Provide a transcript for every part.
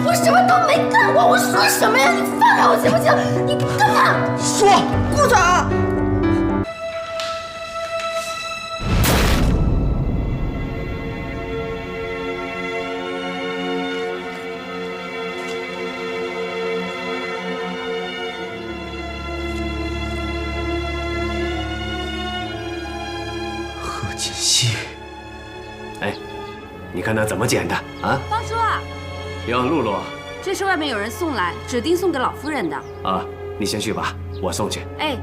我什么都没干过，我说什么呀？你放开我行不行？你干嘛？说，顾长。贺锦熙，哎，你看那怎么捡的啊？方叔啊，哟，露露。这是外面有人送来，指定送给老夫人的。啊，你先去吧，我送去。哎。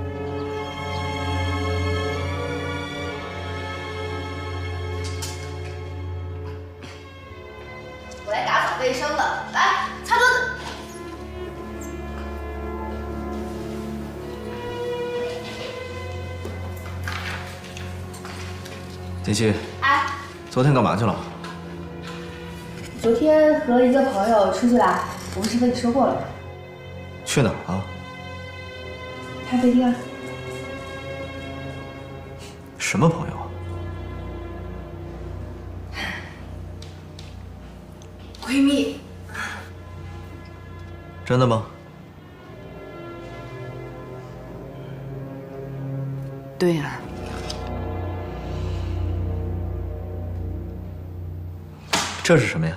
我来打扫卫生了，来擦桌子。锦熙，哎，昨天干嘛去了？昨天和一个朋友出去啦，我不是跟你说过了吗？去哪儿了？咖啡厅。什么朋友啊？闺蜜。真的吗？对呀。这是什么呀？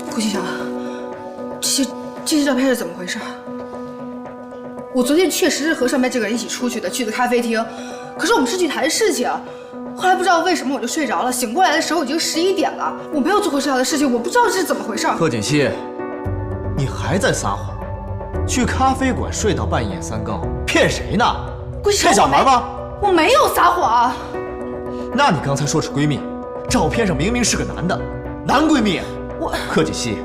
顾局长，这些照片是怎么回事？我昨天确实是和上面这个人一起出去的，去的咖啡厅。可是我们是去谈事情，后来不知道为什么我就睡着了，醒过来的时候已经11点了。我没有做过这样的事情，我不知道这是怎么回事。贺锦熙，你还在撒谎？去咖啡馆睡到半夜3更，骗谁呢？顾局长，骗小孩吗？我没有撒谎。那你刚才说是闺蜜，照片上明明是个男的，男闺蜜。贺锦熙，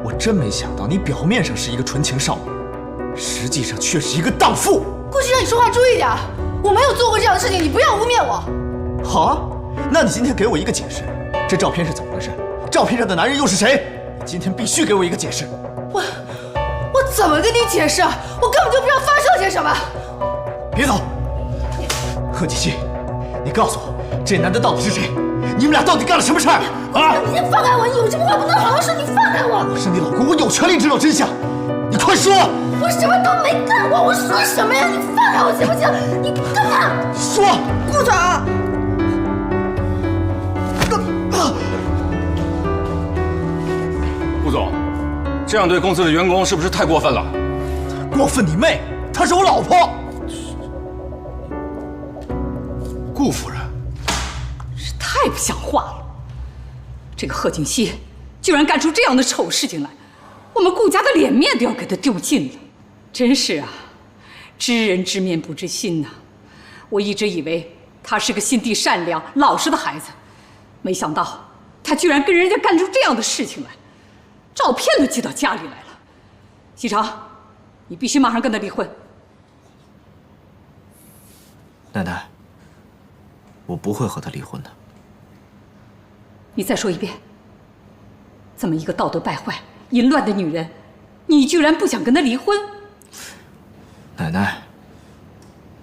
我真没想到你表面上是一个纯情少女，实际上却是一个荡妇。顾局长，你说话注意点，我没有做过这样的事情，你不要污蔑我。好啊，那你今天给我一个解释，这照片是怎么回事？照片上的男人又是谁？你今天必须给我一个解释。我怎么跟你解释？我根本就不知道发生了些什么。别走，贺锦熙，你告诉我，这男的到底是谁？你们俩到底干了什么事儿？啊！你先放开我！你有什么话不能好好说？你放开我！我是你老公，我有权利知道真相。你快说！我什么都没干过，我说什么呀？你放开我行不行？你干嘛？说，顾长。顾总，这样对公司的员工是不是太过分了？过分你妹！她是我老婆。顾夫人，是太不像话了！这个贺锦熙居然干出这样的丑事情来，我们顾家的脸面都要给他丢尽了。真是啊，知人知面不知心呐！我一直以为他是个心地善良、老实的孩子，没想到他居然跟人家干出这样的事情来，照片都寄到家里来了。西城，你必须马上跟他离婚。奶奶，我不会和他离婚的。你再说一遍，这么一个道德败坏、淫乱的女人，你居然不想跟她离婚？奶奶，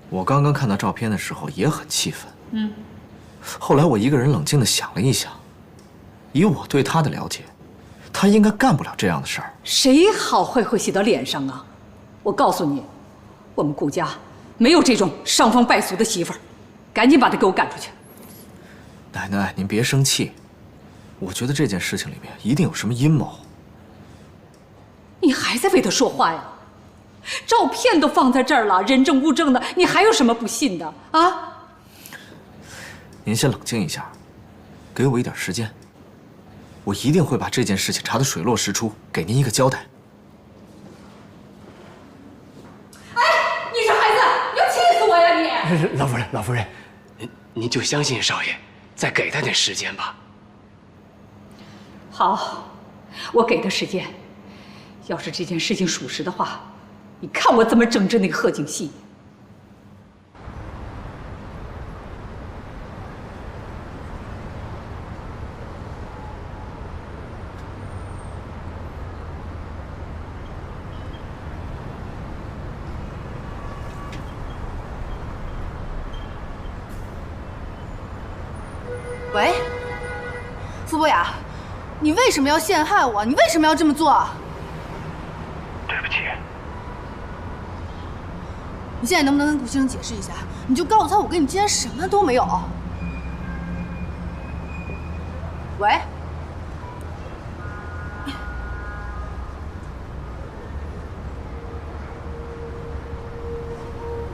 我刚刚看到照片的时候也很气愤。后来我一个人冷静地想了一想，以我对他的了解，他应该干不了这样的事儿。谁好坏会写到脸上啊？我告诉你，我们顾家没有这种伤风败俗的媳妇儿，赶紧把她给我赶出去。奶奶，您别生气，我觉得这件事情里面一定有什么阴谋。你还在为他说话呀？照片都放在这儿了，人证物证的，你还有什么不信的啊？您先冷静一下，给我一点时间，我一定会把这件事情查得水落石出，给您一个交代。哎，你这孩子，你要气死我呀你！老夫人，您就相信少爷，再给他点时间吧。好，我给他时间。要是这件事情属实的话，你看我怎么整治那个贺锦熙。博雅，你为什么要陷害我？你为什么要这么做？对不起。你现在能不能跟顾先生解释一下？你就告诉他，我跟你之间什么都没有。喂。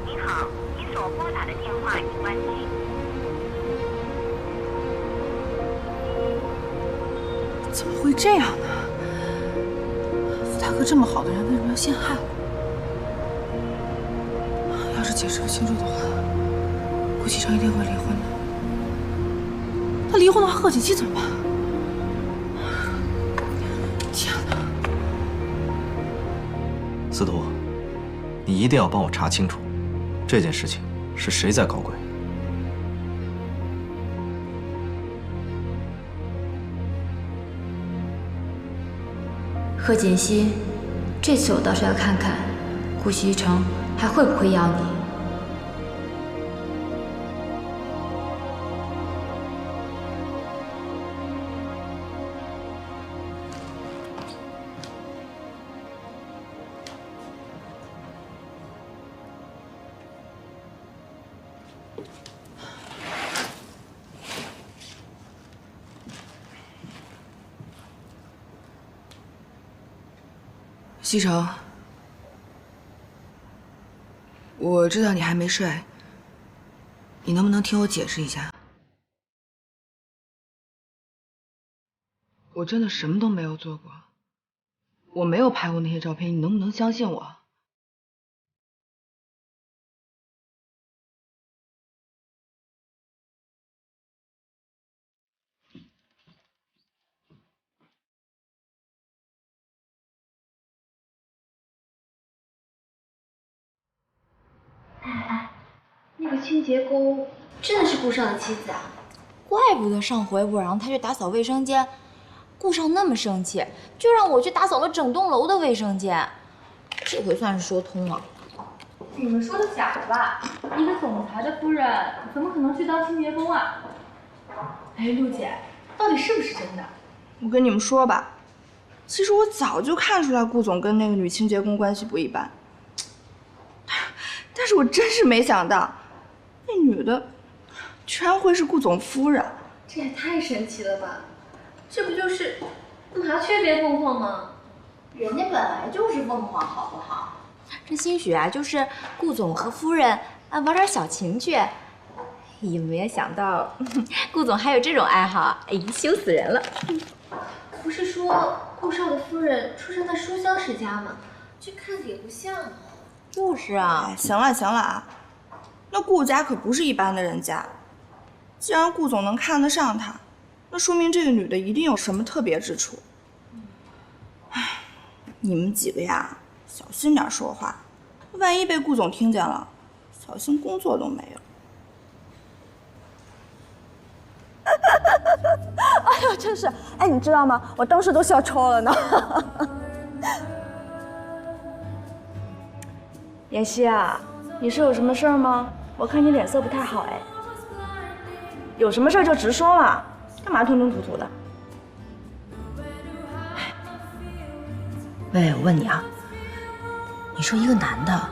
您好，你所拨打的电话已关机。怎么会这样呢？傅大哥这么好的人，为什么要陷害我？要是解释不清楚的话，顾启成一定会离婚的。他离婚的话，贺锦熙怎么办？天哪！司徒，你一定要帮我查清楚，这件事情是谁在搞鬼？贺锦熙，这次我倒是要看看顾西城还会不会要你。西城，我知道你还没睡，你能不能听我解释一下？我真的什么都没有做过，我没有拍过那些照片，你能不能相信我？那个清洁工真的是顾少的妻子啊？怪不得上回我让他去打扫卫生间，顾少那么生气，就让我去打扫了整栋楼的卫生间。这回算是说通了。你们说的假的吧？一个总裁的夫人怎么可能去当清洁工啊？哎，陆姐，到底是不是真的？我跟你们说吧，其实我早就看出来顾总跟那个女清洁工关系不一般，但是我真是没想到，那女的居然会是顾总夫人。这也太神奇了吧！这不就是麻雀变凤凰吗？人家本来就是凤凰，好不好？这兴许啊，就是顾总和夫人玩点小情趣。也没想到，顾总还有这种爱好，哎，羞死人了。不是说顾少的夫人出生在书香世家吗？这看着也不像啊。就是啊。哎，行了行了啊，那顾家可不是一般的人家。既然顾总能看得上她，那说明这个女的一定有什么特别之处。哎，你们几个呀，小心点说话，万一被顾总听见了，小心工作都没了。哎呦，真是！哎，你知道吗？我当时都笑抽了呢。妍希啊，你是有什么事儿吗？我看你脸色不太好哎。有什么事儿就直说嘛，干嘛吞吞吐吐的？喂，我问你啊，你说一个男的，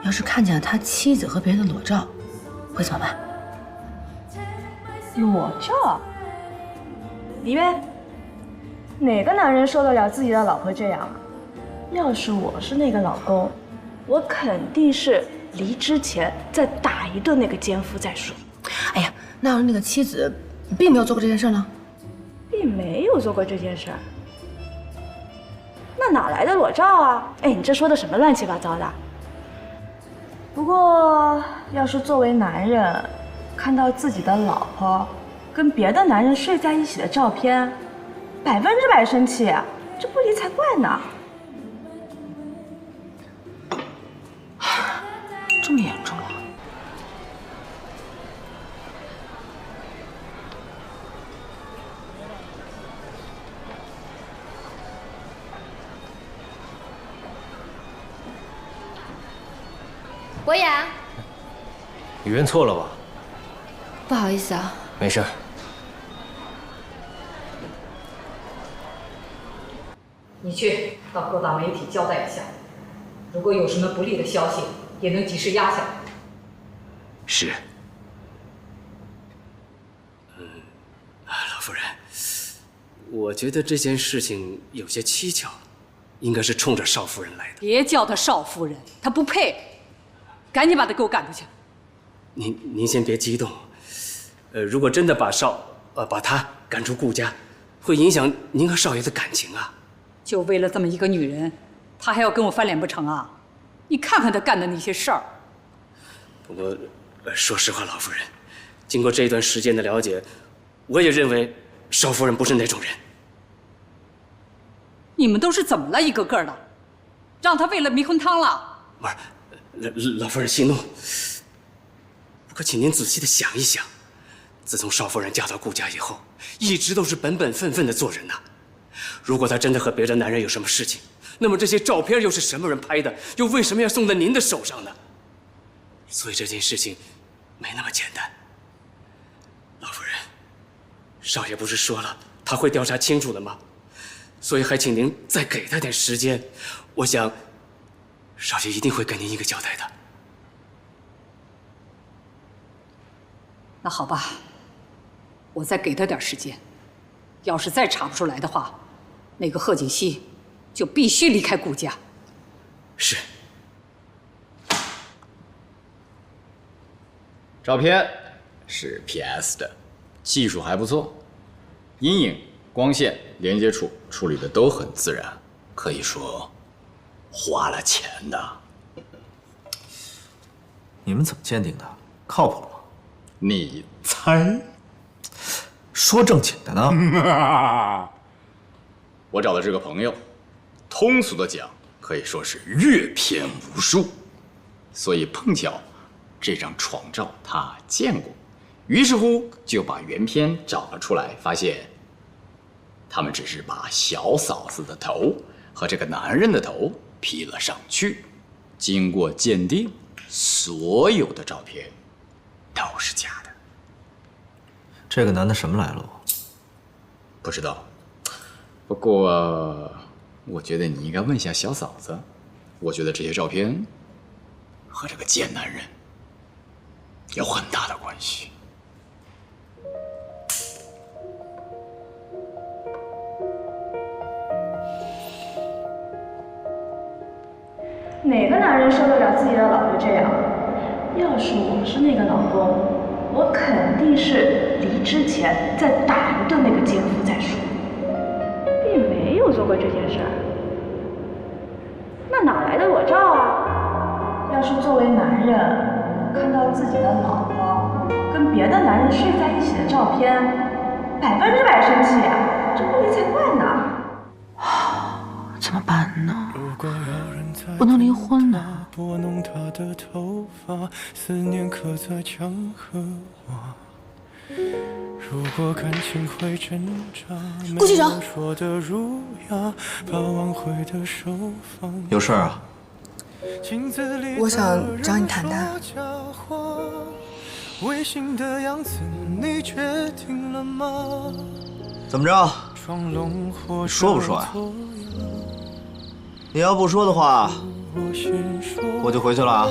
要是看见了他妻子和别人的裸照，会怎么办？裸照？李渊，哪个男人受得了自己的老婆这样啊？要是我是那个老公，我肯定是离之前再打一顿那个奸夫再说。哎呀，那要是那个妻子并没有做过这件事呢？并没有做过这件事，那哪来的裸照啊？哎，你这说的什么乱七八糟的？不过，要是作为男人，看到自己的老婆跟别的男人睡在一起的照片，100%生气，这不离才怪呢。这么严重啊？博雅，你认错了吧？不好意思啊。没事。你去到各大媒体交代一下，如果有什么不利的消息，也能及时压下来。是。老夫人，我觉得这件事情有些蹊跷，应该是冲着邵夫人来的。别叫她邵夫人，她不配。赶紧把她给我赶出去。您先别激动。如果真的把她赶出顾家，会影响您和少爷的感情啊。就为了这么一个女人，她还要跟我翻脸不成啊？你看看她干的那些事儿。不过，说实话，老夫人，经过这一段时间的了解，我也认为邵夫人不是那种人。你们都是怎么了，一个个的？让她为了迷魂汤了？不是，老夫人息怒。不过，请您仔细的想一想，自从邵夫人嫁到顾家以后，一直都是本本分分的做人呐。如果她真的和别的男人有什么事情，那么这些照片又是什么人拍的？又为什么要送到您的手上呢？所以这件事情没那么简单。老夫人，少爷不是说了他会调查清楚的吗？所以还请您再给他点时间，我想少爷一定会给您一个交代的。那好吧，我再给他点时间。要是再查不出来的话，那个贺锦熙就必须离开顾家。是。照片是 PS 的，技术还不错，阴影、光线、连接处处理的都很自然，可以说花了钱的。你们怎么鉴定的？靠谱吗？你猜？说正经的呢。我找的这个朋友，通俗的讲，可以说是阅片无数，所以碰巧这张床照他见过，于是乎就把原片找了出来，发现他们只是把小嫂子的头和这个男人的头 P 了上去，经过鉴定，所有的照片都是假的。这个男的什么来路？不知道，不过我觉得你应该问一下小嫂子。我觉得这些照片和这个贱男人有很大的关系。哪个男人受得了自己的老婆这样？要是我是那个老公，我肯定是离之前再打一顿那个奸夫再说，并没有做过这件事儿。那哪来的裸照啊？要是作为男人看到自己的老婆跟别的男人睡在一起的照片，100%生气啊，这不理才怪呢。怎么办呢？不能离婚呢。拨弄她的头发，思念刻在墙和瓦。如果感情会挣扎，顾局长说的儒雅，把挽回的手放。有事啊？我想找你谈谈。违心的样子，你决定了吗？怎么着？说不说呀？你要不说的话，我就回去了啊。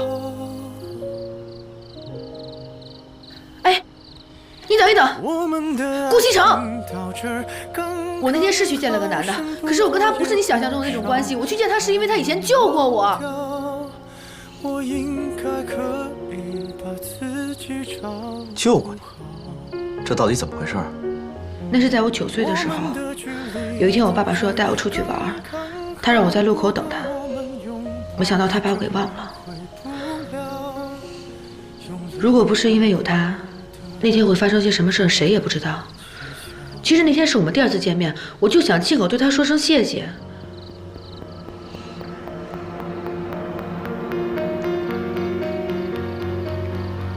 哎，你等一等，顾西城，我那天是去见了个男的，可是我跟他不是你想象中的那种关系。我去见他是因为他以前救过我。救过你？这到底怎么回事？那是在我9岁的时候，有一天我爸爸说要带我出去玩，他让我在路口等他，没想到他把我给忘了。如果不是因为有他，那天会发生些什么事谁也不知道。其实那天是我们第2次见面，我就想亲口对他说声谢谢。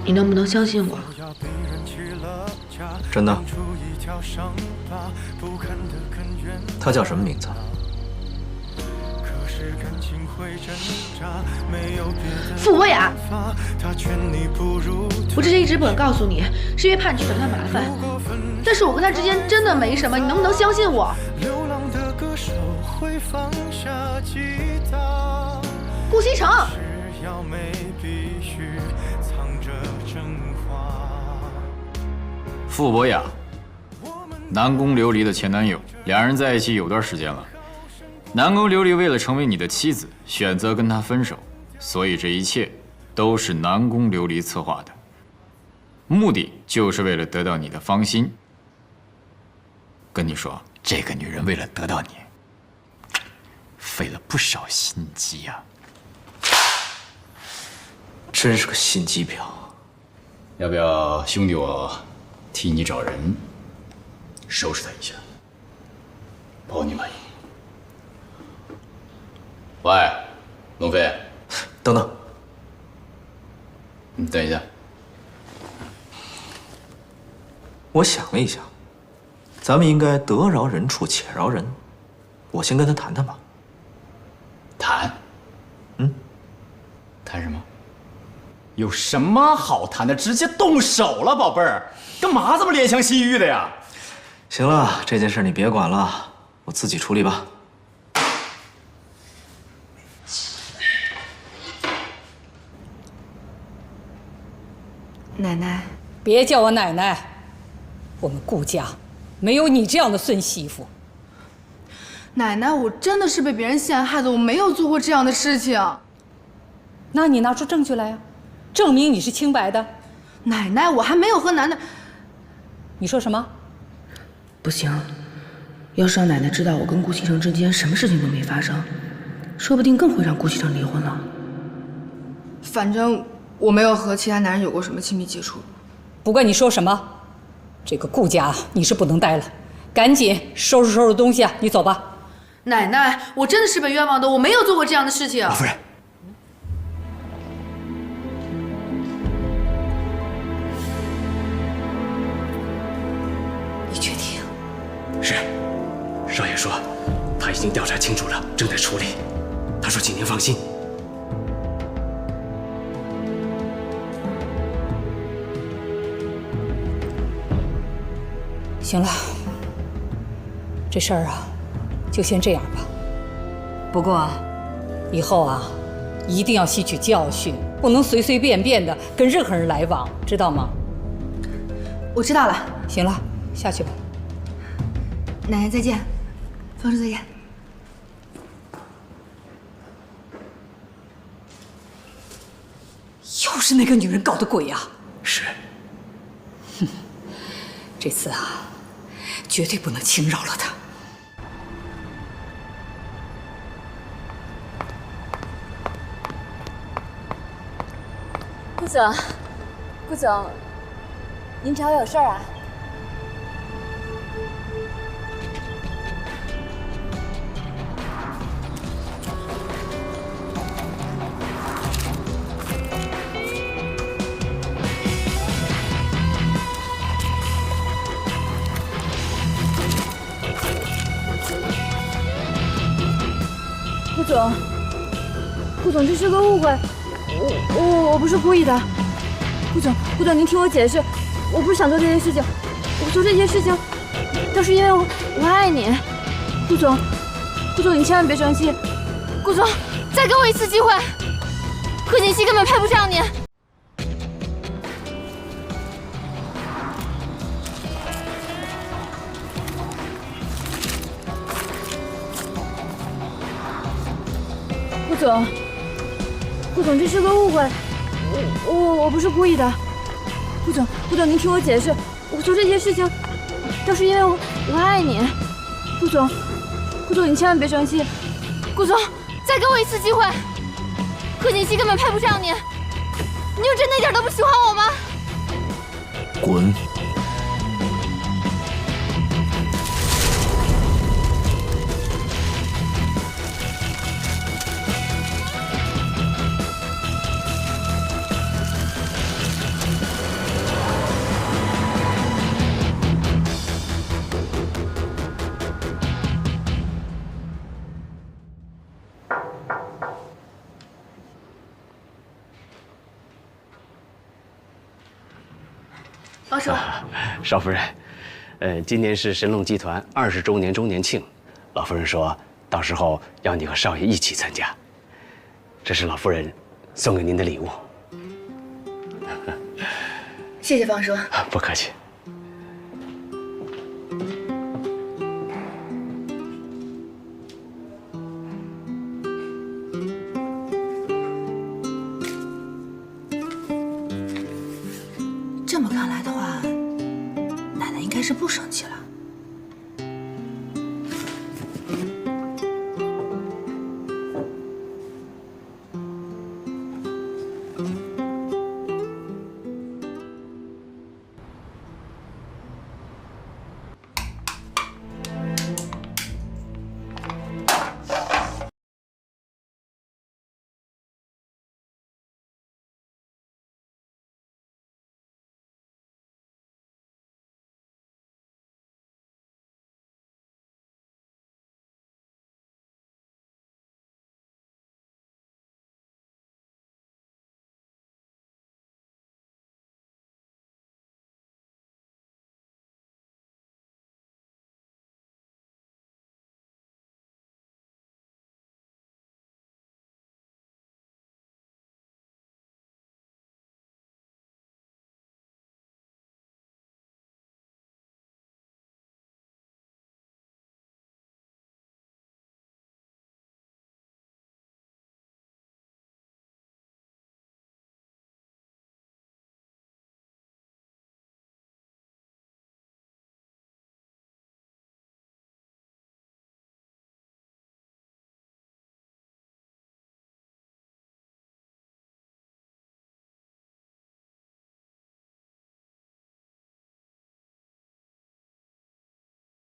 你能不能相信我？真的。他叫什么名字？傅博雅。我之前一直不敢告诉你，是因为怕你去找他麻烦。但是我跟他之间真的没什么，你能不能相信我？会放下吉他。顾西城，只要没必须藏着真话。傅博雅，南宫琉璃的前男友，两人在一起有段时间了。南宫琉璃为了成为你的妻子，选择跟他分手，所以这一切都是南宫琉璃策划的，目的就是为了得到你的芳心。跟你说，这个女人为了得到你，费了不少心机呀。真是个心机婊。要不要兄弟我替你找人收拾他一下，保你满意。喂，龙飞，等等，你等一下。我想了一下，咱们应该得饶人处且饶人。我先跟他谈谈吧。谈？谈什么？有什么好谈的？直接动手了，宝贝儿，干嘛这么怜香惜玉的呀？行了，这件事你别管了，我自己处理吧。奶奶，别叫我奶奶，我们顾家没有你这样的孙媳妇。奶奶，我真的是被别人陷害的，我没有做过这样的事情。那你拿出证据来呀，证明你是清白的。奶奶，我还没有和楠楠……你说什么？不行，要是让奶奶知道我跟顾西城之间什么事情都没发生，说不定更会让顾西城离婚了。反正我没有和其他男人有过什么亲密接触。不管你说什么，这个顾家你是不能待了，赶紧收拾收拾东西啊，你走吧。奶奶，我真的是被冤枉的，我没有做过这样的事情。老夫人，你确定？是，少爷说他已经调查清楚了，正在处理。他说请您放心。行了，这事儿啊，就先这样吧。不过，以后啊，一定要吸取教训，不能随随便便的跟任何人来往，知道吗？我知道了。行了，下去吧。奶奶再见，方叔再见。又是那个女人搞的鬼呀！是。哼，这次啊，绝对不能轻饶了她。顾总，顾总，您找我有事儿啊？顾总，这是个误会，我不是故意的。顾总，您听我解释，我不是想做这些事情，我做这些事情都是因为我爱你。顾总，你千万别生气。顾总，再给我一次机会，贺锦熙根本配不上你。顾总，这是个误会，我不是故意的。顾总，您听我解释，我做这些事情都是因为我爱你。顾总，你千万别生气。顾总，再给我一次机会，贺锦熙根本配不上你，你就真的一点都不喜欢我吗？滚！王叔，少夫人，今年是神龙集团20周年周年庆，老夫人说到时候要你和少爷一起参加。这是老夫人送给您的礼物。谢谢方叔。不客气。这么看来的话，奶奶应该是不生气了。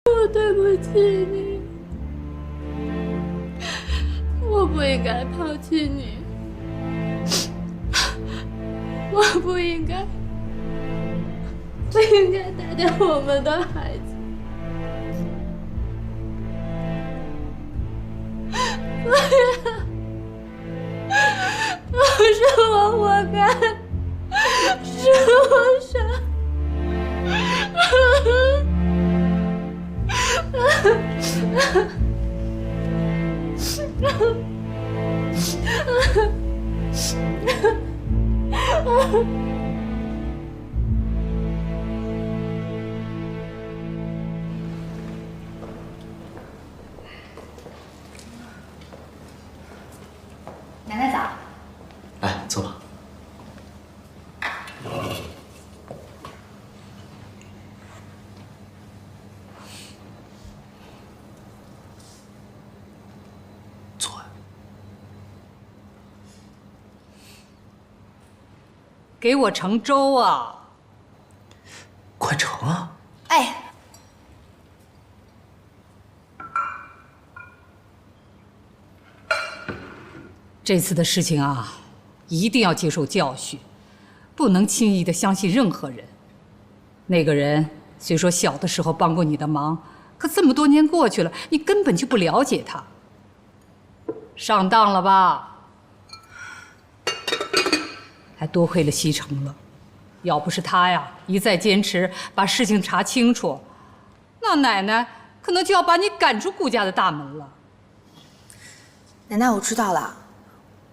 我对不起你，我不应该抛弃你，我不应该带掉我们的孩子，是我活该，是我傻。奶奶早。来，坐吧。给我盛粥啊！快盛啊！哎，这次的事情啊，一定要接受教训，不能轻易的相信任何人。那个人虽说小的时候帮过你的忙，可这么多年过去了，你根本就不了解他。上当了吧？还多亏了西城了，要不是他呀一再坚持把事情查清楚，那奶奶可能就要把你赶出顾家的大门了。奶奶，我知道了，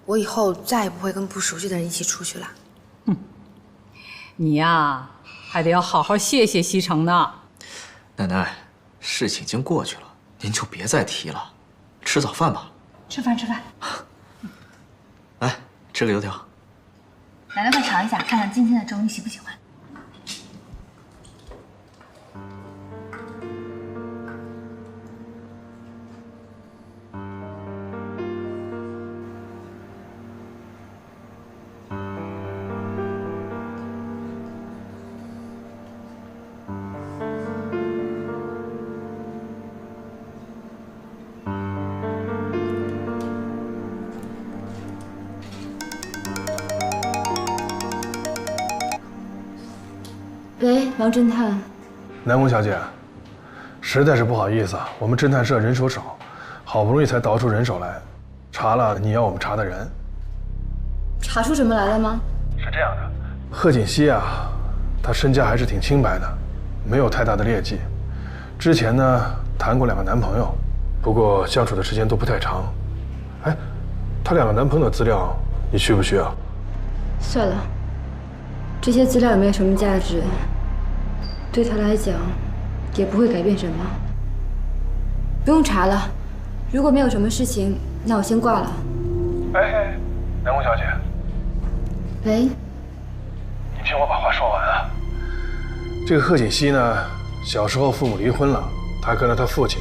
我以后再也不会跟不熟悉的人一起出去了。你呀，还得要好好谢谢西城呢。奶奶，事情已经过去了，您就别再提了。吃早饭吧。吃饭吃饭。来，吃个油条。奶奶快尝一下，看看今天的粥你喜不喜欢。喂，王侦探。南宫小姐，实在是不好意思啊，我们侦探社人手少，好不容易才倒出人手来，查了你要我们查的人。查出什么来了吗？是这样的，贺锦熙啊，她身家还是挺清白的，没有太大的劣迹。之前呢，谈过2个男朋友，不过相处的时间都不太长。哎，她两个男朋友的资料你需不需要？算了，这些资料也没有什么价值，对她来讲也不会改变什么。不用查了，如果没有什么事情，那我先挂了。哎，南宫小姐。喂。你听我把话说完啊。这个贺锦熙呢，小时候父母离婚了，他跟着他父亲，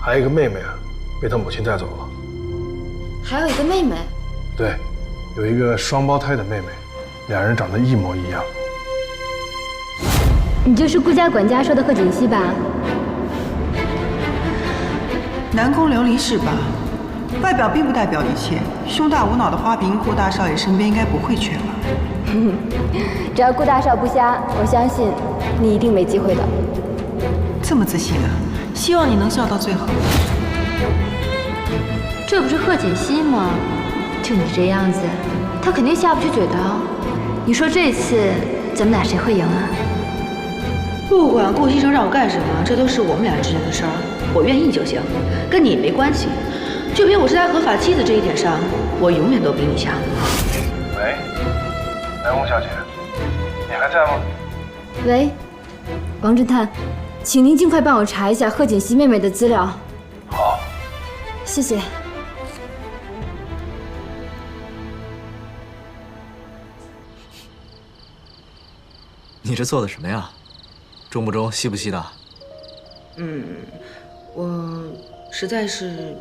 还有一个妹妹啊，被他母亲带走了。还有一个妹妹？对，有一个双胞胎的妹妹，两人长得一模一样。你就是顾家管家说的贺锦熙吧？南宫琉璃是吧？外表并不代表一切，胸大无脑的花瓶，顾大少爷身边应该不会缺吧？只要顾大少不瞎，我相信你一定没机会的。这么自信啊！希望你能笑到最后。这不是贺锦熙吗？就你这样子，他肯定下不去嘴的。你说这次咱们俩谁会赢啊？不管顾西城让我干什么，这都是我们俩之间的事儿，我愿意就行，跟你没关系。就凭我是他合法妻子这一点上，我永远都比你强。喂，南宫小姐，你还在吗？喂，王侦探，请您尽快帮我查一下贺锦熙妹妹的资料。好，谢谢。你这做的什么呀？中不中，西不西的？我实在是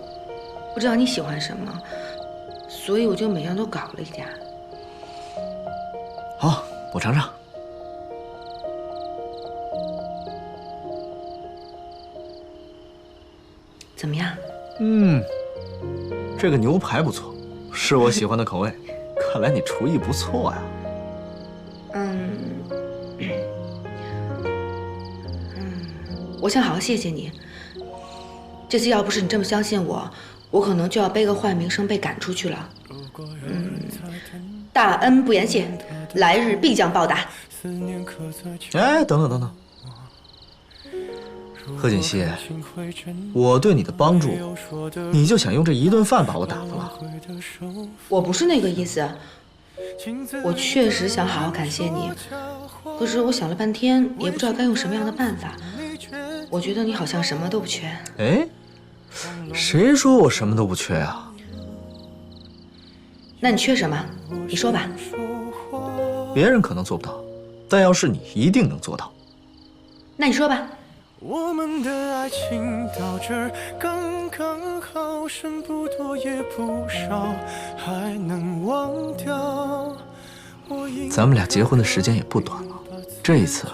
不知道你喜欢什么，所以我就每样都搞了一点。好，我尝尝。怎么样？这个牛排不错，是我喜欢的口味。看来你厨艺不错呀。我想好好谢谢你。这次要不是你这么相信我，我可能就要背个坏名声被赶出去了。大恩不言谢，来日必将报答。哎，等等等等，贺锦熙，我对你的帮助，你就想用这一顿饭把我打发了？我不是那个意思，我确实想好好感谢你，可是我想了半天，也不知道该用什么样的办法。我觉得你好像什么都不缺。哎，谁说我什么都不缺啊？那你缺什么？你说吧。别人可能做不到，但要是你，一定能做到。那你说吧。我们的爱情到这儿刚刚好，剩不多也不少，还能忘掉。咱们俩结婚的时间也不短了，这一次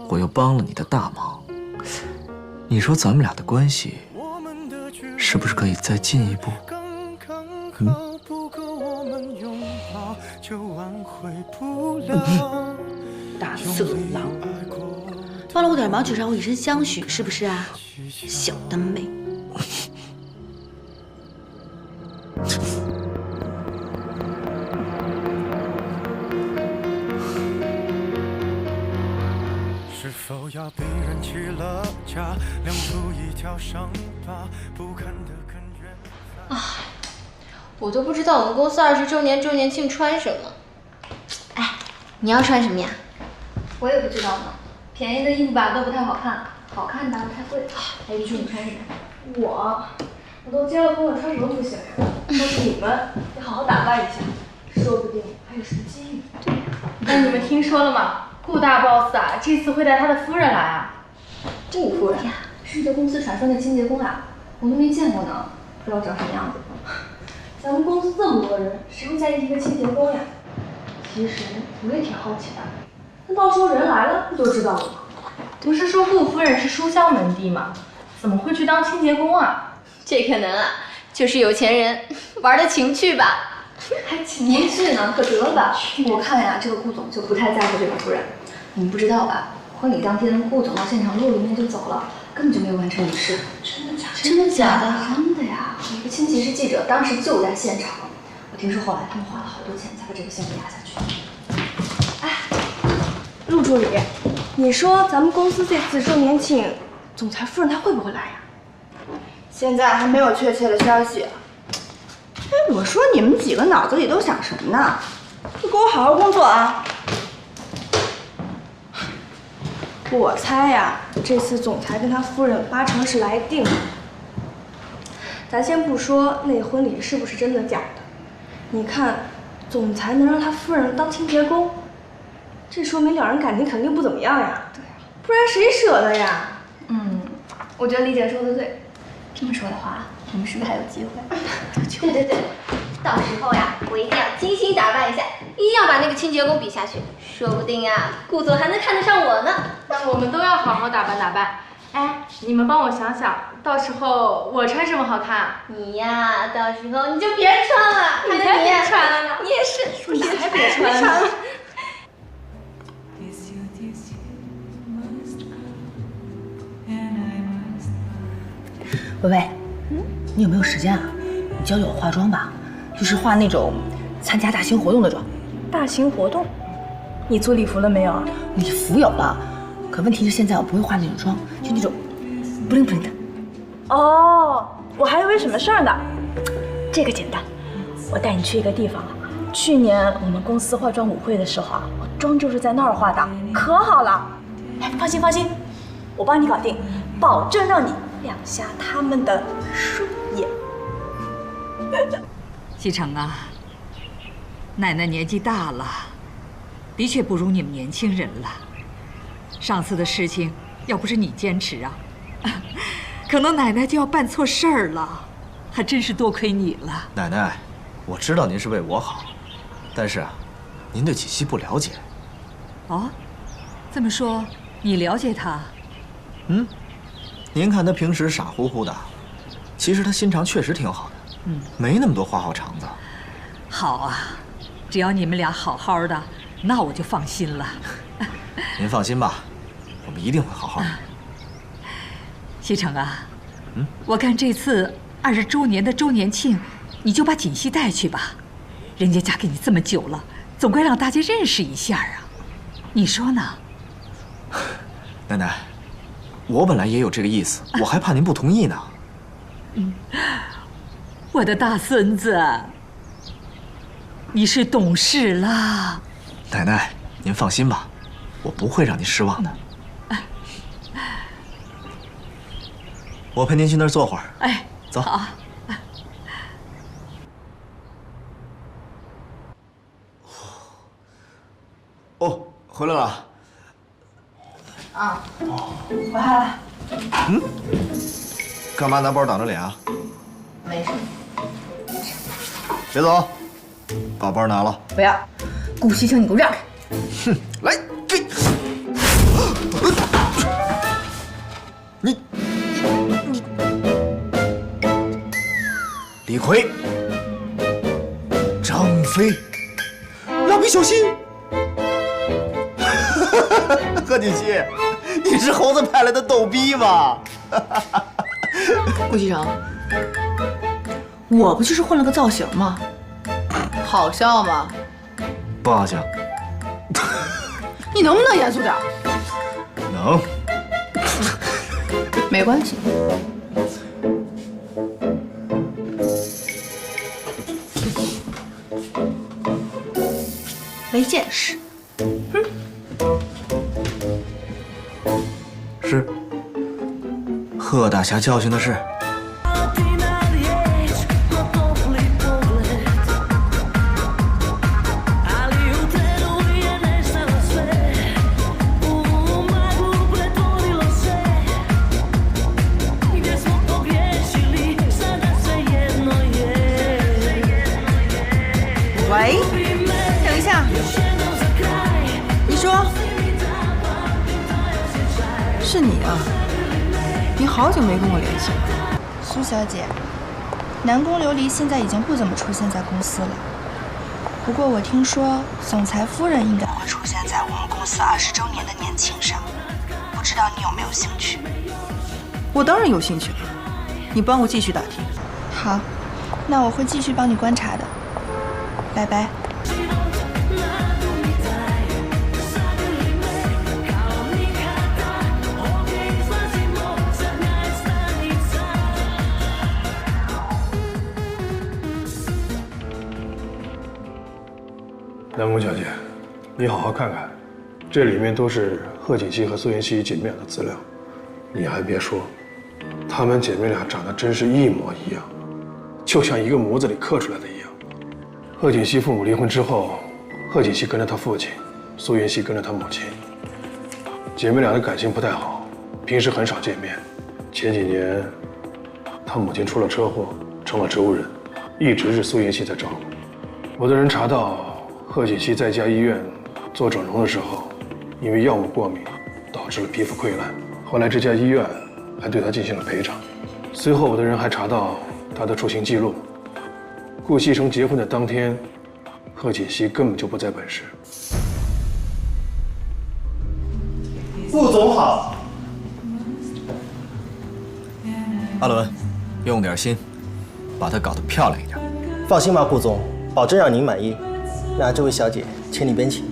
我又帮了你的大忙，你说咱们俩的关系是不是可以再进一步？大色狼，帮了我点忙就让我以身相许，是不是啊？小的美。是否要逼人起了家，亮出一条伤疤，不堪的根源啊！我都不知道我们公司20周年周年庆穿什么。哎，你要穿什么呀？我也不知道呢，便宜的衣服吧都不太好看，好看的太贵。哎，玉珠，你穿什么？我都结了婚了，穿什么不行呀？但是你们得好好打扮一下，说不定还有什么机遇。那你们听说了吗？顾大 boss 啊，这次会带他的夫人来啊。顾夫人是这公司传说那清洁工啊，我都没见过呢，不知道长什么样子。咱们公司这么多人，谁会在意一个清洁工呀？其实我也挺好奇的，那到时候人来了不就知道了吗？不是说顾夫人是书香门第吗？怎么会去当清洁工啊？这可能啊，就是有钱人玩的情趣吧。还情趣呢？可得了吧！我看呀，这个顾总就不太在乎这个夫人。你们不知道吧？婚礼当天，顾总到现场露面就走了，根本就没有完成仪式。真的假的？真的假的？真的呀！有一个亲戚是记者，当时就在现场。我听说后来他们花了好多钱才把这个新闻压下去。哎，陆助理，你说咱们公司这次周年庆，总裁夫人她会不会来呀？现在还没有确切的消息。哎，我说你们几个脑子里都想什么呢？就给我好好工作啊！我猜呀，这次总裁跟他夫人8成是来定的。咱先不说那婚礼是不是真的假的，你看，总裁能让他夫人当清洁工，这说明两人感情肯定不怎么样呀。对，不然谁舍得呀？我觉得李姐说的对。这么说的话，我们是不是还有机会？对，到时候呀，我一定要精心打扮一下，一定要把那个清洁工比下去，说不定呀，顾总还能看得上我呢。那我们都要好好打扮打扮。哎，你们帮我想想，到时候我穿什么好看啊？你呀，到时候你就别穿了，你才别穿了呢。你也是，你才别穿了。薇薇，你有没有时间啊？你教教我化妆吧，就是化那种参加大型活动的妆。大型活动？你做礼服了没有啊？礼服有了，可问题是现在我不会化那种妆，就那种不灵不灵的。哦，我还以为什么事儿呢。这个简单，我带你去一个地方啊。去年我们公司化妆舞会的时候啊，我妆就是在那儿化的，可好了。哎，放心，我帮你搞定，保证让你亮瞎他们的双眼。西城啊，奶奶年纪大了，的确不如你们年轻人了。上次的事情，要不是你坚持啊，可能奶奶就要办错事儿了，还真是多亏你了。奶奶，我知道您是为我好，但是啊，您对锦溪不了解。哦，这么说，你了解她？您看她平时傻乎乎的，其实她心肠确实挺好的。没那么多花花肠子。好啊，只要你们俩好好的，那我就放心了。您放心吧，我们一定会好好的。西城啊，我看这次20周年的周年庆，你就把锦溪带去吧。人家嫁给你这么久了，总该让大家认识一下啊。你说呢？奶奶，我本来也有这个意思，我还怕您不同意呢。我的大孙子，你是懂事了。奶奶，您放心吧，我不会让您失望的。我陪您去那儿坐会儿。哎，走。好。哦，回来了。啊，回来了。干嘛拿包挡着脸啊？没事。别走，把包拿了。不要，顾西城，你给我让开！哼，来，给。你，李逵、张飞、蜡笔小新。贺锦溪，你是猴子派来的逗逼吧？顾西城，我不就是换了个造型吗？好笑吗？不好笑。你能不能严肃点？能。没关系。没见识。是。贺大侠教训的是。喂，等一下，你说是你啊？你好久没跟我联系了。苏小姐，南宫琉璃现在已经不怎么出现在公司了。不过我听说总裁夫人应该会出现在我们公司20周年的年庆上，不知道你有没有兴趣？我当然有兴趣了，你帮我继续打听。好，那我会继续帮你观察的。拜拜。南宫小姐，你好好看看，这里面都是贺锦熙和苏妍希姐妹俩的资料。你还别说，她们姐妹俩长得真是一模一样，就像一个模子里刻出来的一样。贺锦熙父母离婚之后，贺锦熙跟着他父亲，苏妍希跟着他母亲。姐妹俩的感情不太好，平时很少见面。前几年，她母亲出了车祸，成了植物人，一直是苏妍希在照顾。我的人查到。贺锦熙在家医院做整容的时候，因为药物过敏，导致了皮肤溃烂。后来这家医院还对他进行了赔偿。随后我的人还查到他的出行记录。顾西城结婚的当天，贺锦熙根本就不在本市。顾总好。阿伦，用点心，把它搞得漂亮一点。放心吧，顾总，保证让您满意。那这位小姐，请里边请。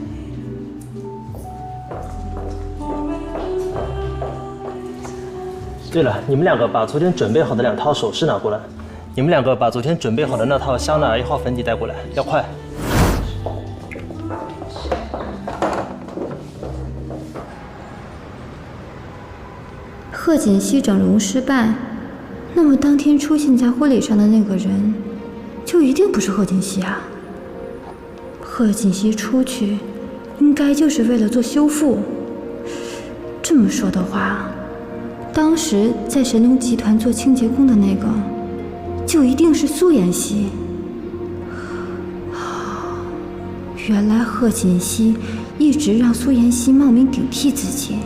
对了，你们两个把昨天准备好的2套首饰拿过来。你们两个把昨天准备好的那套香奈儿1号粉底带过来，要快。贺锦熙整容失败，那么当天出现在婚礼上的那个人，就一定不是贺锦熙啊。贺锦熙出去，应该就是为了做修复。这么说的话，当时在神农集团做清洁工的那个，就一定是苏妍希。原来贺锦熙一直让苏妍希冒名顶替自己。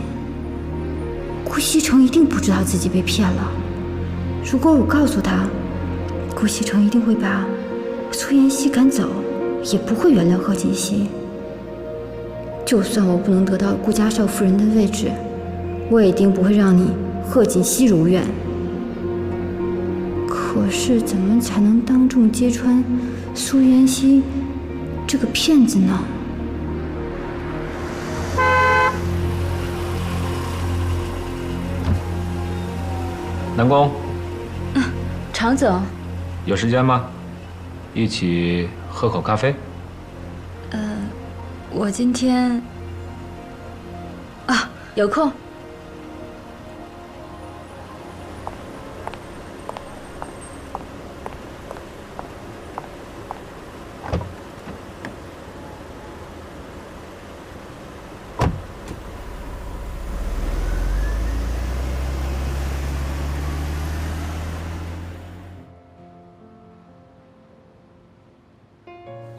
顾西城一定不知道自己被骗了。如果我告诉他，顾西城一定会把苏妍希赶走。也不会原谅贺锦熙。就算我不能得到顾家少夫人的位置，我也一定不会让你贺锦熙如愿。可是怎么才能当众揭穿苏妍希这个骗子呢？南宫，常总，有时间吗？一起喝口咖啡。我今天有空。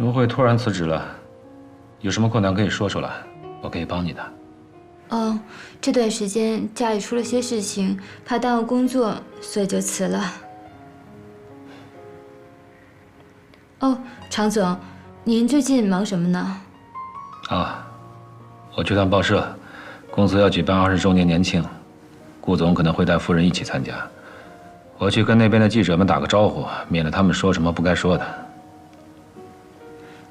农会突然辞职了，有什么困难可以说出来，我可以帮你的。这段时间家里出了些事情，怕耽误工作，所以就辞了。常总，您最近忙什么呢？我去趟报社，公司要举办20周年年庆，顾总可能会带夫人一起参加。我去跟那边的记者们打个招呼，免得他们说什么不该说的。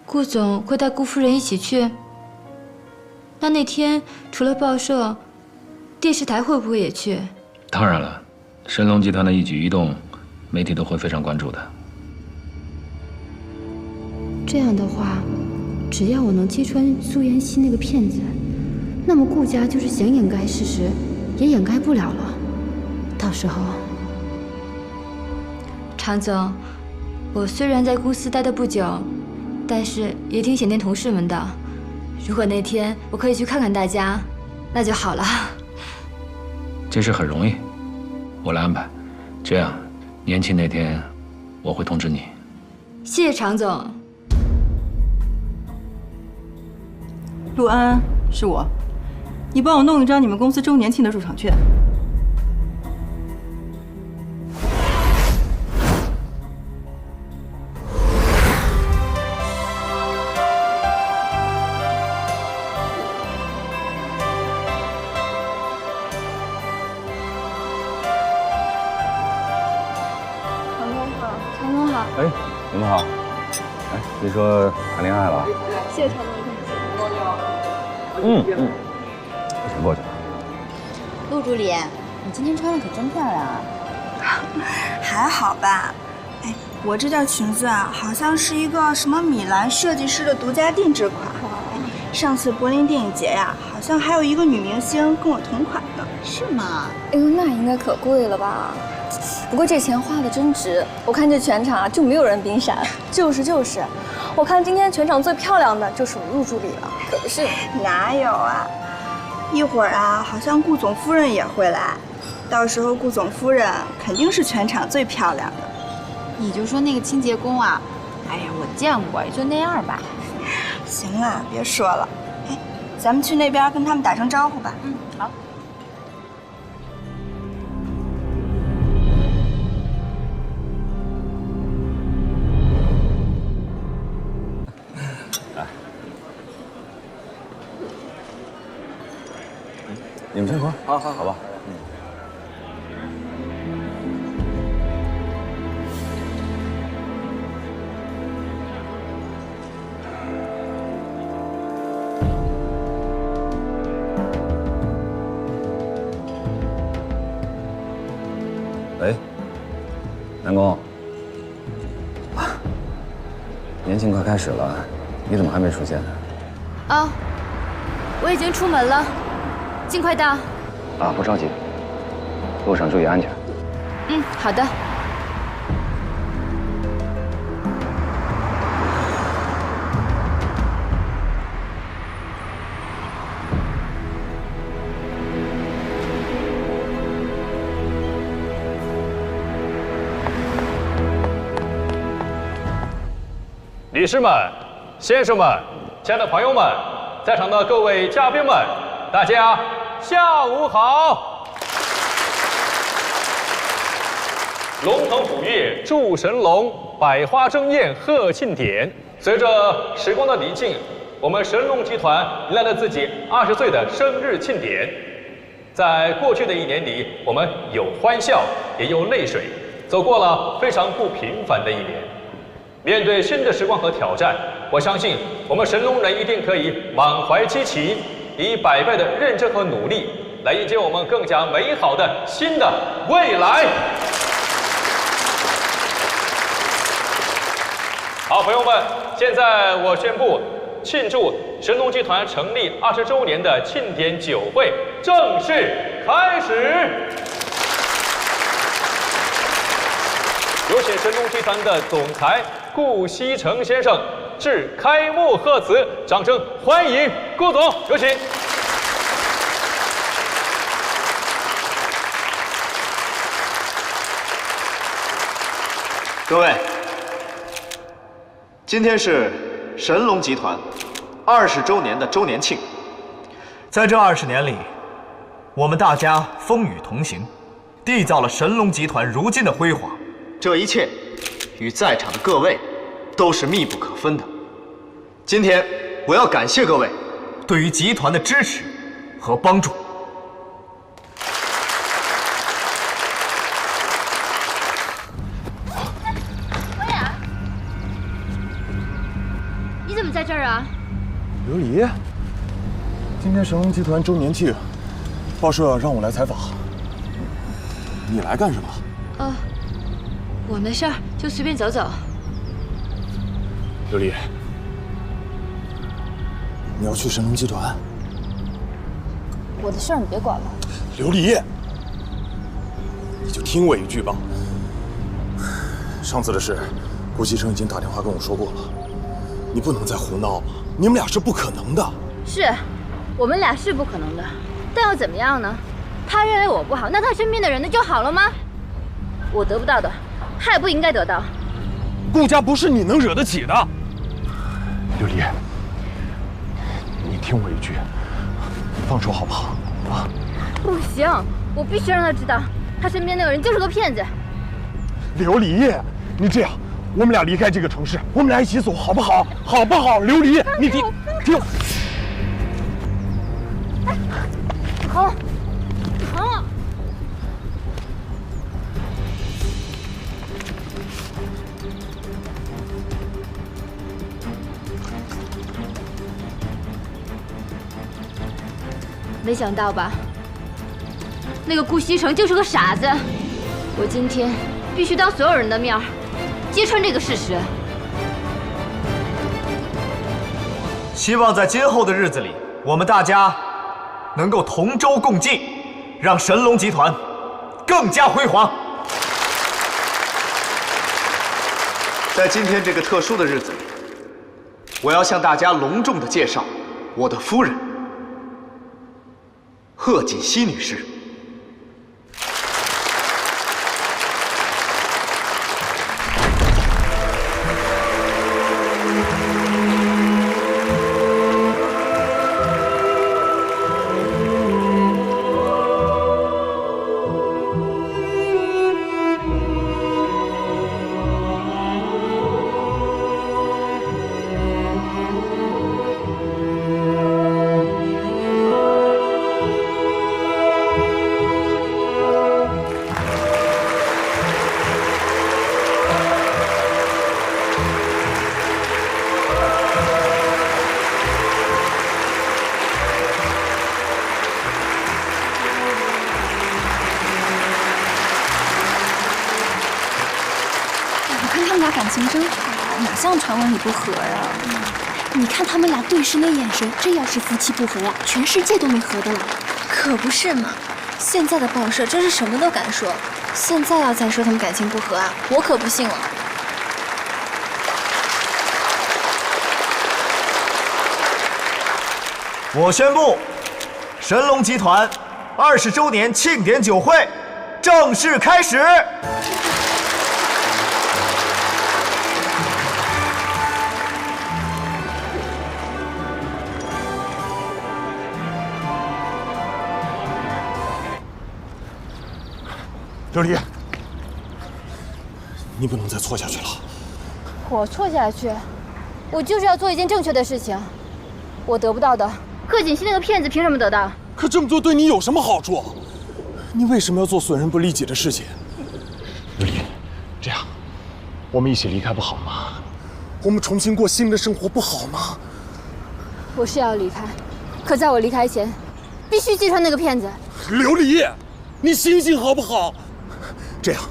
顾总会带顾夫人一起去？那天除了报社，电视台会不会也去？当然了，神龙集团的一举一动，媒体都会非常关注的。这样的话，只要我能揭穿苏妍希那个骗子，那么顾家就是想掩盖事实，也掩盖不了了。到时候，常总，我虽然在公司待得不久，但是也挺想念同事们的。如果那天我可以去看看大家，那就好了。这事很容易，我来安排。这样，年庆那天我会通知你。谢谢常总。陆安，是我，你帮我弄一张你们公司周年庆的入场券。你们好，你说谈恋爱了？谢谢常总。先过去吧。陆助理，你今天穿的可真漂亮啊！还好吧？哎，我这件裙子啊，好像是一个什么米兰设计师的独家定制款。上次柏林电影节呀，好像还有一个女明星跟我同款呢。是吗？哎呦，那应该可贵了吧？不过这钱花的真值，我看这全场啊就没有人比你闪。就是，我看今天全场最漂亮的就是我入助理了，可不是？哪有啊？一会儿啊，好像顾总夫人也会来，到时候顾总夫人肯定是全场最漂亮的。你就说那个清洁工啊，哎呀，我见过，也就那样吧。行了，别说了，哎，咱们去那边跟他们打声招呼吧。嗯，好。你们先喝，好吧。喂，南宫，年庆快开始了，你怎么还没出现？哦，我已经出门了。尽快到。啊，不着急，路上注意安全。嗯，好的。女士们、先生们、亲爱的朋友们，在场的各位嘉宾们，大家下午好！龙腾虎跃祝神龙，百花争艳贺庆典。随着时光的离境，我们神龙集团迎来了自己20岁的生日庆典。在过去的1年里，我们有欢笑，也有泪水，走过了非常不平凡的1年。面对新的时光和挑战，我相信我们神龙人一定可以满怀激情，以100倍的认真和努力来迎接我们更加美好的新的未来。好，朋友们，现在我宣布，庆祝神龙集团成立20周年的庆典酒会正式开始。有请神龙集团的总裁顾锡成先生致开幕贺词，掌声欢迎顾总，有请。各位，今天是神龙集团20周年的周年庆。在这20年里，我们大家风雨同行，缔造了神龙集团如今的辉煌。这一切与在场的各位都是密不可分的。今天我要感谢各位对于集团的支持和帮助。薇娅，你怎么在这儿啊？刘离，今天神龙集团周年庆，报社让我来采访，你来干什么？我没事儿，就随便走走。刘离，你要去神龙集团？我的事儿你别管了。刘离，你就听我一句吧。上次的事，顾锡成已经打电话跟我说过了，你不能再胡闹了，你们俩是不可能的。是，我们俩是不可能的，但又怎么样呢？他认为我不好，那他身边的人呢就好了吗？我得不到的，他也不应该得到。顾家不是你能惹得起的。刘离，你听我一句，放手好不好？啊！不行，我必须让他知道，他身边那个人就是个骗子。刘离，你这样，我们俩离开这个城市，我们俩一起走，好不好？好不好？刘离，你听。好，好。没想到吧？那个顾锡成就是个傻子。我今天必须当所有人的面揭穿这个事实。希望在今后的日子里，我们大家能够同舟共济，让神龙集团更加辉煌。在今天这个特殊的日子里，我要向大家隆重地介绍我的夫人贺锦熙女士。感情真好，哪像传闻里不和呀？你看他们俩对视那眼神，这要是夫妻不和呀，全世界都没和的了。可不是嘛，现在的报社真是什么都敢说。现在要再说他们感情不和啊，我可不信了。我宣布，神龙集团20周年庆典酒会正式开始。琉璃，你不能再错下去了。我错下去，我就是要做一件正确的事情。我得不到的，贺锦熙那个骗子凭什么得到？可这么做对你有什么好处？你为什么要做损人不利己的事情？琉璃，这样，我们一起离开不好吗？我们重新过新的生活不好吗？我是要离开，可在我离开前，必须击穿那个骗子。琉璃，你醒醒好不好？这样，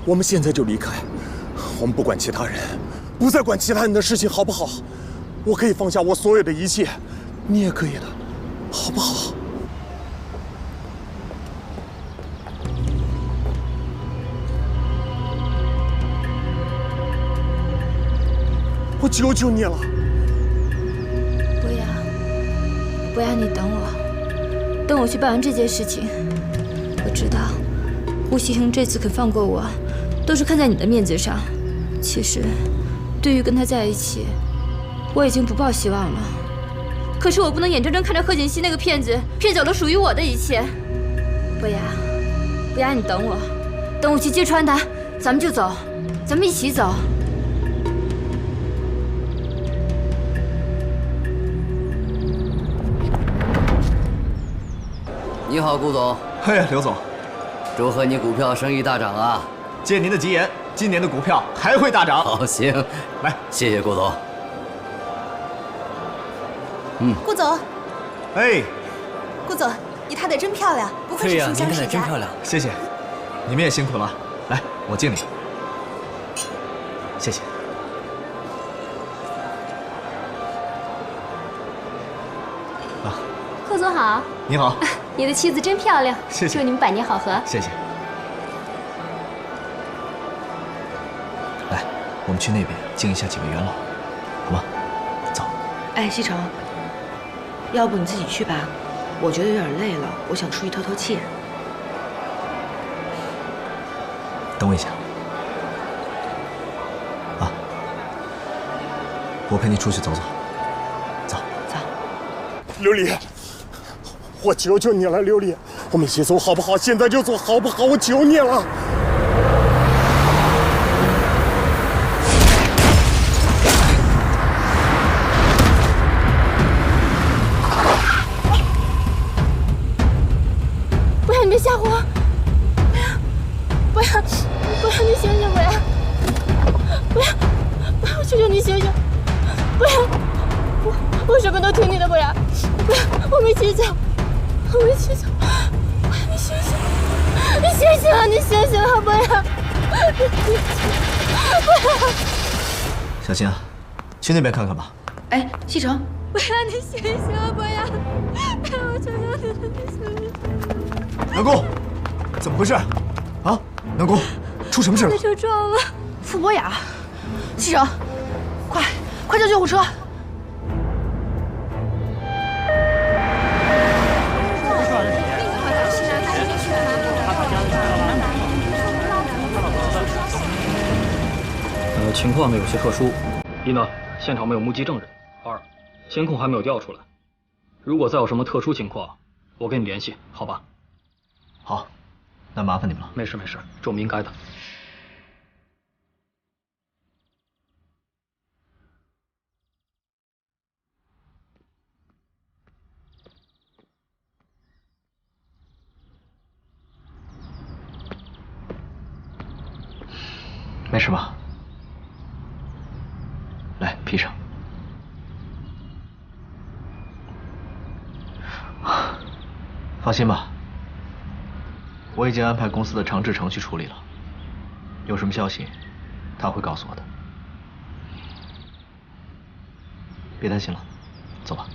我们现在就离开，我们不管其他人，不再管其他人的事情，好不好？我可以放下我所有的一切，你也可以的，好不好？我求求你了，不要你等我，等我去办完这件事情。我知道。吴锡成这次肯放过我，都是看在你的面子上。其实，对于跟他在一起，我已经不抱希望了。可是我不能眼睁睁看着贺锦熙那个骗子骗走了属于我的一切。不雅，你等我，等我去揭穿他，咱们就走，咱们一起走。你好，顾总。哎呀，刘总。祝贺你股票生意大涨啊！借您的吉言，今年的股票还会大涨。好，行，来，谢谢顾总。顾总，哎，顾总，你踏得真漂亮，不愧是书香世家。真漂亮，谢谢，你们也辛苦了。来，我敬你，谢谢。啊，贺总好。你好。你的妻子真漂亮，谢谢。祝你们百年好合。谢谢。来，我们去那边敬一下几位元老，好吗？走。哎，西城，要不你自己去吧，我觉得有点累了，我想出去透透气。等我一下。啊，我陪你出去走走。走。走。琉璃。我求求你了，琉璃，我们一起走好不好？现在就走好不好？我求你了。不要，你别吓唬我！不要，你醒醒！不要，我求求你醒醒！不要，我什么都听你的，不要，我没起脚。我没起脚，你醒醒！你醒醒啊！你醒醒啊！不要！小新啊，去那边看看吧。哎，西城，不要你醒醒，不要！我求求你了，你醒醒！南宫，怎么回事？啊，南宫，出什么事了？被车撞了。傅博雅，西城，快叫救护车！ 情况呢有些特殊，一呢，现场没有目击证人；二，监控还没有调出来。如果再有什么特殊情况，我跟你联系，好吧？好，那麻烦你们了。没事没事，这我们应该的。没事吧？ 来，披上。放心吧，我已经安排公司的长治程序处理了。有什么消息，他会告诉我的。别担心了，走吧。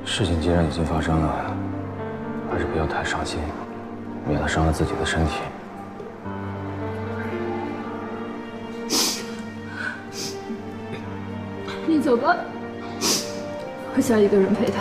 事情既然已经发生了，还是不要太伤心，免得伤了自己的身体。你走吧，我想一个人陪他。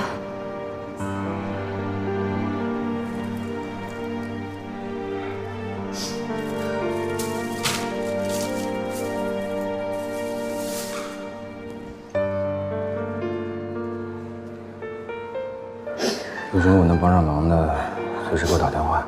有什么我能帮上忙的，随时给我打电话。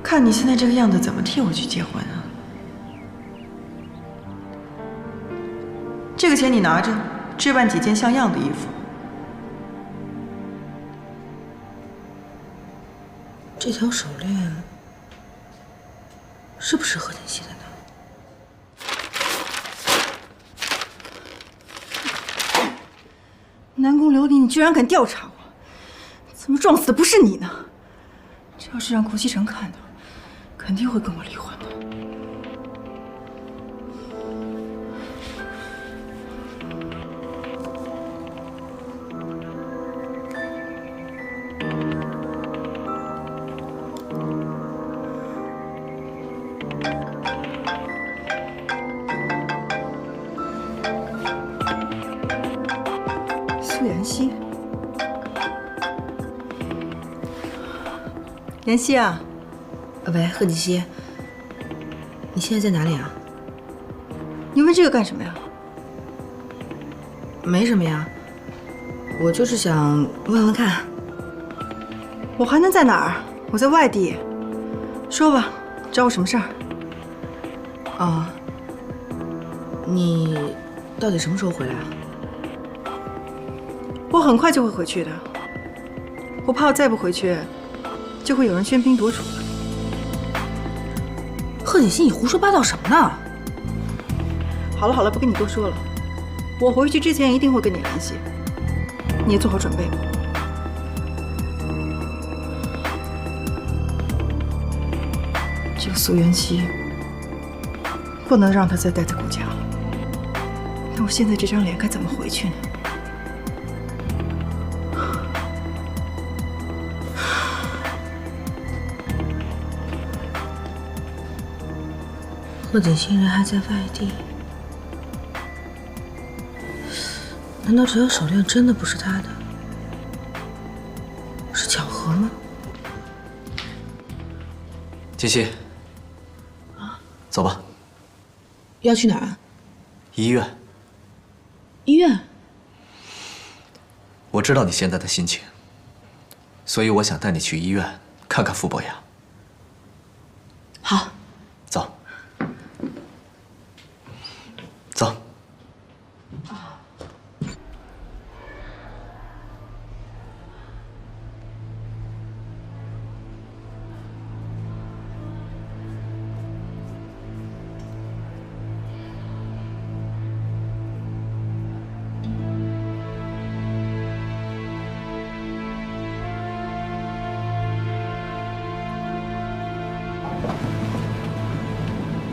看你现在这个样子，怎么替我去结婚啊？这个钱你拿着，置办几件像样的衣服。这条手链是不是贺锦熙的呢？南宫琉璃，你居然敢调查我！怎么撞死的不是你呢？这要是让顾西城看到，肯定会跟我离婚的。苏妍希，妍希啊！喂，贺锦熙，你现在在哪里啊？你问这个干什么呀？没什么呀，我就是想问问看。我还能在哪儿？我在外地。说吧，找我什么事儿？哦，你到底什么时候回来啊？我很快就会回去的。我怕我再不回去，就会有人喧宾夺主的。贺锦熙，你胡说八道什么呢？好了好了，不跟你多说了。我回去之前一定会跟你联系，你也做好准备吧。这个苏元熙，不能让他再待在顾家了。那我现在这张脸该怎么回去呢？贺锦熙人还在外地，难道这条手链真的不是他的？是巧合吗？锦溪，走吧。要去哪儿啊？医院。医院？我知道你现在的心情，所以我想带你去医院看看傅伯牙。好，走。走。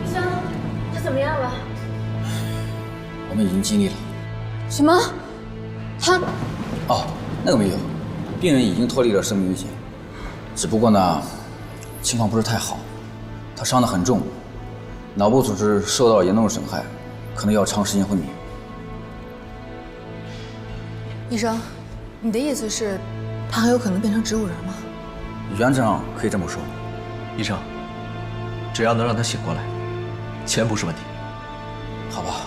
医生，他怎么样了？我们已经尽力了。什么？他……哦，那个没有，病人已经脱离了生命危险，只不过呢，情况不是太好，他伤得很重，脑部组织受到了严重的损害，可能要长时间昏迷。医生，你的意思是，他很有可能变成植物人吗？原则上可以这么说。医生，只要能让他醒过来，钱不是问题。好吧。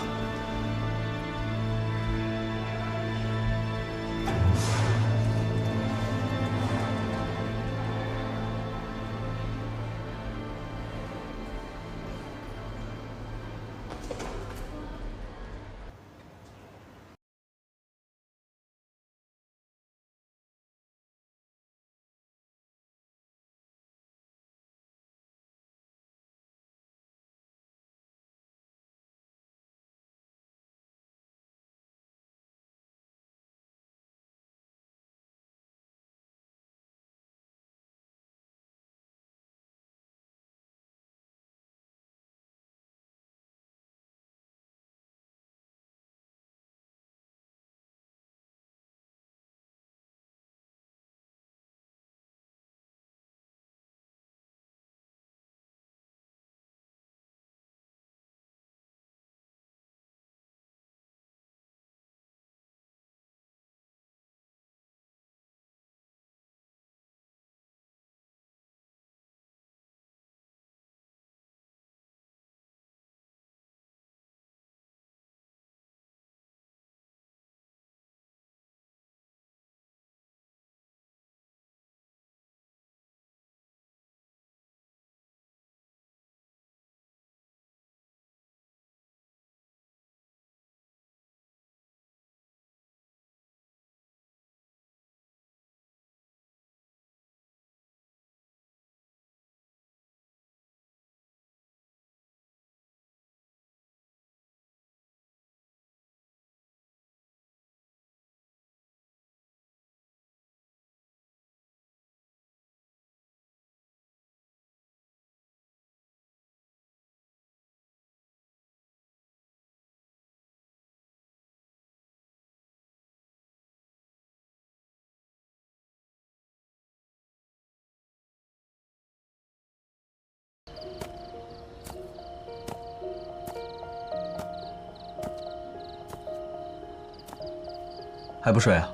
还不睡啊？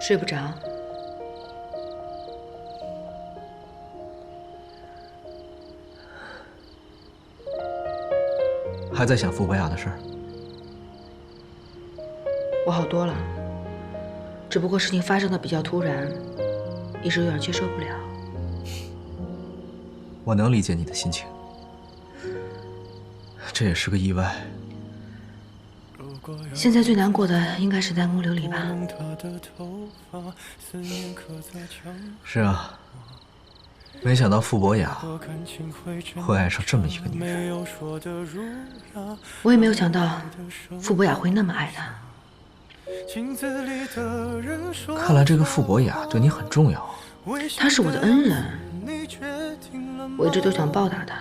睡不着。还在想傅伯雅的事儿？我好多了，只不过事情发生的比较突然，一时有点接受不了。我能理解你的心情，这也是个意外。现在最难过的应该是南宫琉璃吧？是啊，没想到傅博雅会爱上这么一个女人。我也没有想到傅博雅会那么爱他。看来这个傅博雅对你很重要。他是我的恩人，我一直都想报答他，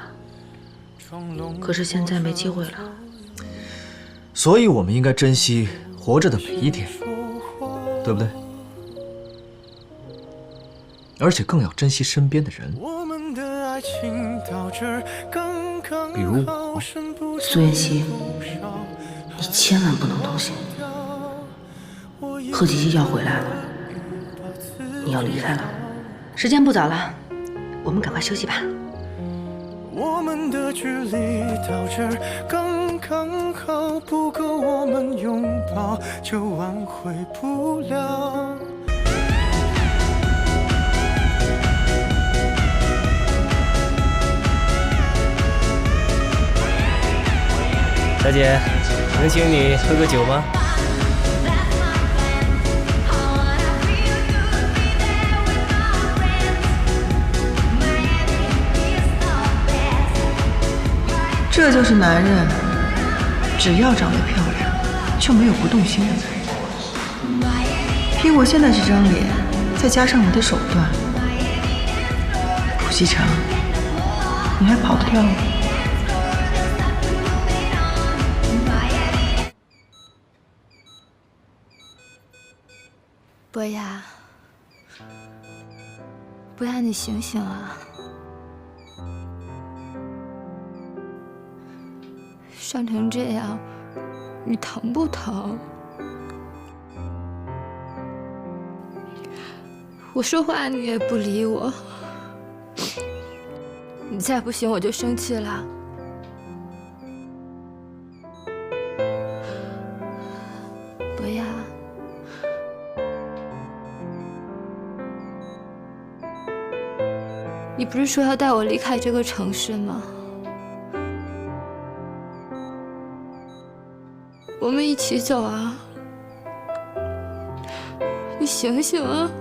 可是现在没机会了。所以我们应该珍惜活着的每一天，对不对？而且更要珍惜身边的人，比如我。苏妍希，你千万不能动心。贺锦熙要回来了，你要离开了，时间不早了，我们赶快休息吧。我们的距离到这儿刚刚好，不够我们拥抱就挽回不了。小姐，能请你喝个酒吗？这就是男人，只要长得漂亮，就没有不动心的男人。凭我现在这张脸，再加上你的手段，顾西城，你还跑得掉吗？博雅，博雅，你醒醒啊！伤成这样，你疼不疼？我说话你也不理我，你再不行我就生气了。博雅，你不是说要带我离开这个城市吗？我们一起走啊！你醒醒啊！